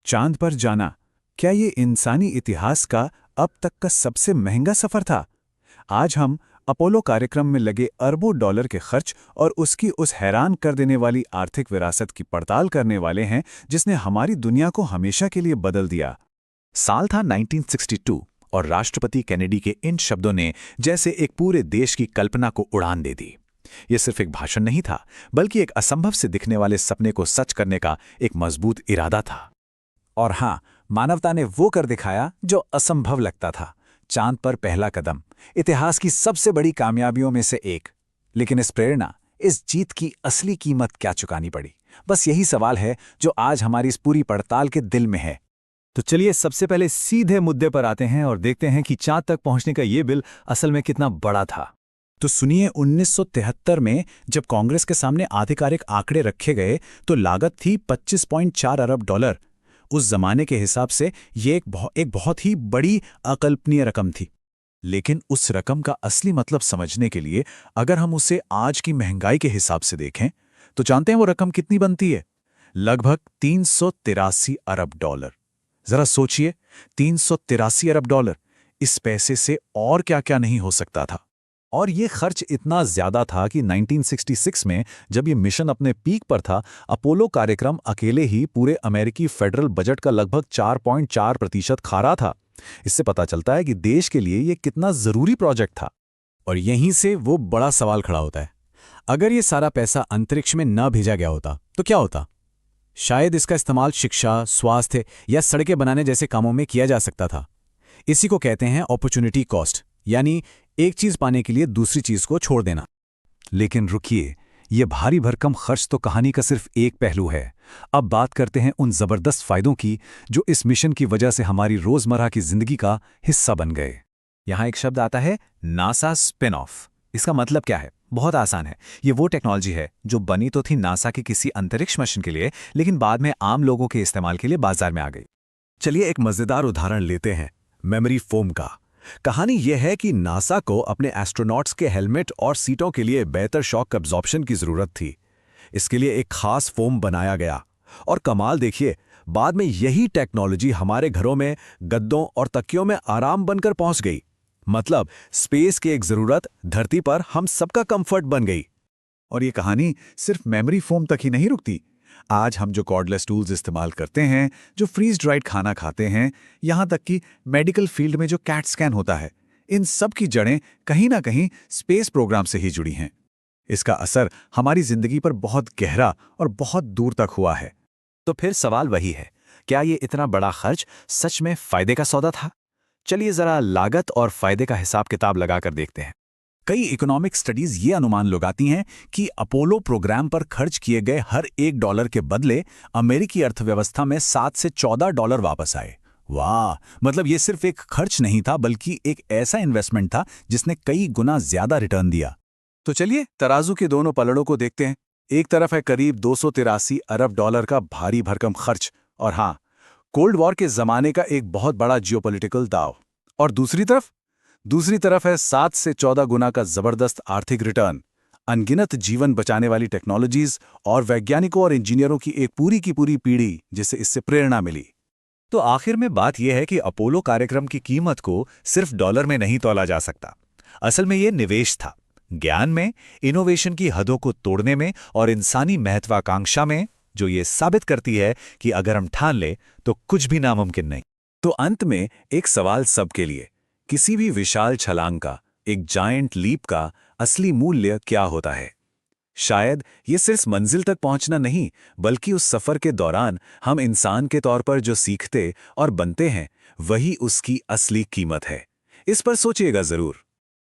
चांद पर जाना, क्या ये इंसानी इतिहास का अब तक का सबसे महंगा सफर था? आज हम अपोलो कार्यक्रम में लगे अरबों डॉलर के खर्च और उसकी उस हैरान कर देने वाली आर्थिक विरासत की पड़ताल करने वाले हैं जिसने हमारी दुनिया को हमेशा के लिए बदल दिया। साल था 1962 और राष्ट्रपति केनेडी के इन शब्दों ने जैसे एक पूरे देश की कल्पना को उड़ान दे दी। ये सिर्फ एक भाषण नहीं था, बल्कि एक असंभव से दिखने वाले सपने को सच करने का एक मजबूत इरादा था। और हाँ, मानवता ने वो कर दिखाया जो असंभव लगता था। चांद पर पहला कदम, इतिहास की सबसे बड़ी कामयाबियों में से एक। लेकिन इस प्रेरणा, इस जीत की असली कीमत क्या चुकानी पड़ी? बस यही सवाल है जो आज हमारी इस पूरी पड़ताल के दिल में है। तो चलिए सबसे पहले सीधे मुद्दे पर आते हैं और देखते हैं कि चांद तक पहुंचने का ये बिल असल में कितना बड़ा था। तो सुनिए, 1973 में जब कांग्रेस के सामने आधिकारिक आंकड़े रखे गए तो लागत थी 25.4 अरब डॉलर। उस जमाने के हिसाब से ये एक बहुत ही बड़ी अकल्पनीय रकम थी। लेकिन उस रकम का असली मतलब समझने के लिए अगर हम उसे आज की महंगाई के हिसाब से देखें तो जानते हैं वो रकम कितनी बनती है? लगभग 383 अरब डॉलर। जरा सोचिए, 383 अरब डॉलर, इस पैसे से और क्या क्या नहीं हो सकता था। और ये खर्च इतना ज्यादा था कि 1966 में जब ये मिशन अपने पीक पर था, अपोलो कार्यक्रम अकेले ही पूरे अमेरिकी फेडरल बजट का लगभग 4.4% खा रहा था। इससे पता चलता है कि देश के लिए ये कितना जरूरी प्रोजेक्ट था। और यहीं से वो बड़ा सवाल खड़ा होता है, अगर ये सारा पैसा अंतरिक्ष में न भेजा गया होता तो क्या होता? शायद इसका इस्तेमाल शिक्षा, स्वास्थ्य या सड़कें बनाने जैसे कामों में किया जा सकता था। इसी को कहते हैं अपॉर्चुनिटी कॉस्ट, यानी एक चीज पाने के लिए दूसरी चीज को छोड़ देना। लेकिन रुकिए, ये भारी भरकम खर्च तो कहानी का सिर्फ एक पहलू है। अब बात करते हैं उन जबरदस्त फायदों की जो इस मिशन की वजह से हमारी रोजमर्रा की जिंदगी का हिस्सा बन गए। यहां एक शब्द आता है, नासा स्पिन ऑफ। इसका मतलब क्या है? बहुत आसान है। ये वो टेक्नोलॉजी है जो बनी तो थी नासा के किसी अंतरिक्ष मिशन के लिए, लेकिन बाद में आम लोगों के इस्तेमाल के लिए बाजार में आ गई। चलिए एक मजेदार उदाहरण लेते हैं, मेमोरी फोम का। कहानी यह है कि नासा को अपने एस्ट्रोनॉट्स के हेलमेट और सीटों के लिए बेहतर शॉक अब्जॉर्प्शन की जरूरत थी। इसके लिए एक खास फोम बनाया गया और कमाल देखिए, बाद में यही टेक्नोलॉजी हमारे घरों में गद्दों और तकियों में आराम बनकर पहुंच गई। मतलब स्पेस की एक जरूरत धरती पर हम सबका कंफर्ट बन गई। और ये कहानी सिर्फ मेमोरी फोम तक ही नहीं रुकती। आज हम जो कॉर्डलेस टूल्स इस्तेमाल करते हैं, जो फ्रीज ड्राइड खाना खाते हैं, यहाँ तक कि मेडिकल फील्ड में जो कैट स्कैन होता है, इन सब की जड़ें कहीं ना कहीं स्पेस प्रोग्राम से ही जुड़ी हैं। इसका असर हमारी जिंदगी पर बहुत गहरा और बहुत दूर तक हुआ है। तो फिर सवाल वही है, क्या ये इतना बड़ा खर्च सच में फायदे का सौदा था? चलिए जरा लागत और फायदे का हिसाब किताब लगाकर देखते हैं। कई इकोनॉमिक स्टडीज ये अनुमान लगाती हैं कि अपोलो प्रोग्राम पर खर्च किए गए हर $1 के बदले अमेरिकी अर्थव्यवस्था में 7 से 14 डॉलर वापस आए। वाह! मतलब ये सिर्फ एक खर्च नहीं था, बल्कि एक ऐसा इन्वेस्टमेंट था जिसने कई गुना ज्यादा रिटर्न दिया। तो चलिए तराजू के दोनों पलड़ों को देखते हैं। एक तरफ है करीब 283 अरब डॉलर का भारी भरकम खर्च, और हाँ, कोल्ड वॉर के जमाने का एक बहुत बड़ा जियोपॉलिटिकल दाव। और दूसरी तरफ है 7 से 14 गुना का जबरदस्त आर्थिक रिटर्न, अनगिनत जीवन बचाने वाली टेक्नोलॉजीज और वैज्ञानिकों और इंजीनियरों की एक पूरी की पूरी पीढ़ी जिसे इससे प्रेरणा मिली। तो आखिर में बात यह है कि अपोलो कार्यक्रम की कीमत को सिर्फ डॉलर में नहीं तौला जा सकता। असल में यह निवेश था, ज्ञान में, इनोवेशन की हदों को तोड़ने में और इंसानी महत्वाकांक्षा में, जो ये साबित करती है कि अगर हम ठान ले तो कुछ भी नामुमकिन नहीं। तो अंत में एक सवाल सबके लिए, किसी भी विशाल छलांग का, एक जायंट लीप का असली मूल्य क्या होता है? शायद ये सिर्फ मंजिल तक पहुंचना नहीं, बल्कि उस सफर के दौरान हम इंसान के तौर पर जो सीखते और बनते हैं, वही उसकी असली कीमत है। इस पर सोचिएगा जरूर।